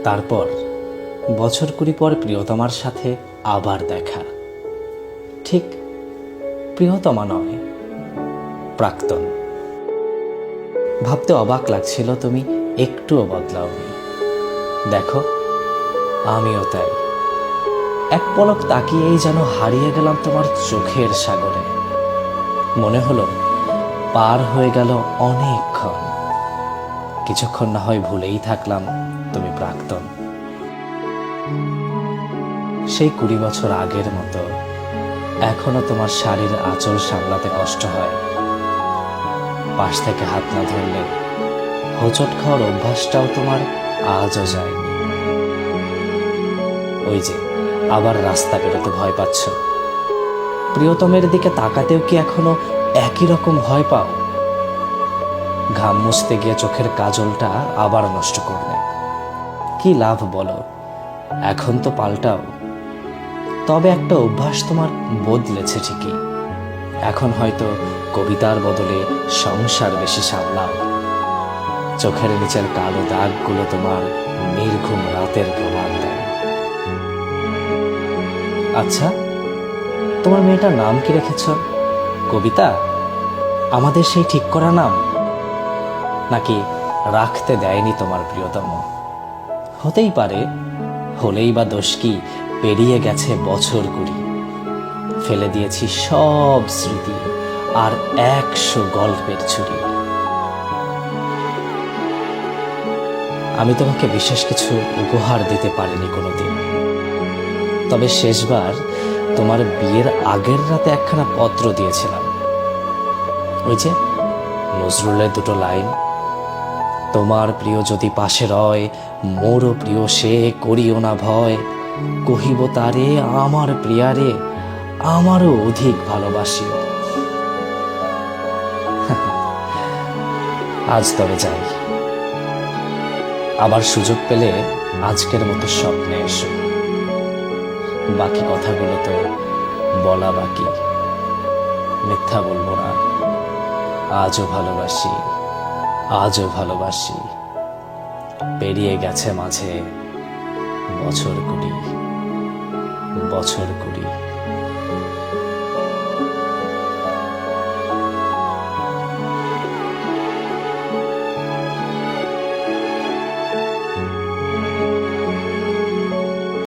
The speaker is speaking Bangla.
তারপর বছর 20 পর প্রিয়তমার সাথে আবার দেখা। ঠিক প্রিয়তমা নয়, প্রাক্তন। ভাবতে অবাক লাগছিল তুমি একটুও বদলাওনি। দেখো, আমিও তাই। এক পলক তাকিয়েই যেন হারিয়ে গেলাম তোমার চোখের সাগরে। মনে হলো পার হয়ে গেল অনেকক্ষণ। কিছুক্ষণ না হয় ভুলেই থাকলাম তুমি প্রাক্তন। সেই 20 বছর আগের মতো এখনো তোমার শাড়ির আঁচল সামলাতে কষ্ট হয়। পাশ থেকে হাত না ধরলে হোঁচট খাওয়ার অভ্যাসটাও তোমার আজও যায়নি। ওই যে আবার রাস্তা বেরোতে ভয় পাচ্ছ। প্রিয়তমের দিকে তাকাতেও কি এখনো একই রকম ভয় পাও? ঘাম মুছতে গিয়ে চোখের কাজলটা আবার নষ্ট করলে। কি লাভ বলো? এখন তো পাল্টাও। তবে একটা অভ্যাস তোমার বদলেছে ঠিকই। এখন হয়তো কবিতার বদলে সংসার বেশি সামলাও। চোখের নিচের কালো দাগগুলো তোমার নির্ঘুম রাতের প্রমাণ দেয়। আচ্ছা, তোমার মেয়েটার নাম কি রেখেছ? কবিতা? আমাদের সেই ঠিক করা নাম? নাকি রাখতে দেয়নি তোমার প্রিয়তম? হতেই পারে, হলেই বা দোষ কি? পেরিয়ে গেছে বছর 20। ফেলে দিয়েছি সব স্মৃতি আর 100 গল্পের ছুরি। আমি তোমাকে বিশেষ কিছু উপহার দিতে পারিনি কোনোদিন। তবে শেষবার তোমার বিয়ের আগের রাতে একখানা পত্র দিয়েছিলাম। ওই যে নজরুলের 2টো লাইন, তোমার প্রিয় যদি পাশে রয়, মোরও প্রিয় সে করিও না ভয়, কহিব তারে আমার প্রিয়ারে আমারও অধিক ভালোবাসি। আজ তবে যাই। আবার সুযোগ পেলে আজকের মতো স্বপ্নে এসো। বাকি কথাগুলো তো বলা বাকি। মিথ্যা বলবো না। আজও ভালোবাসি, আজও ভালোবাসি। পেরিয়ে গেছে মাঝে বছর 20, বছর 20।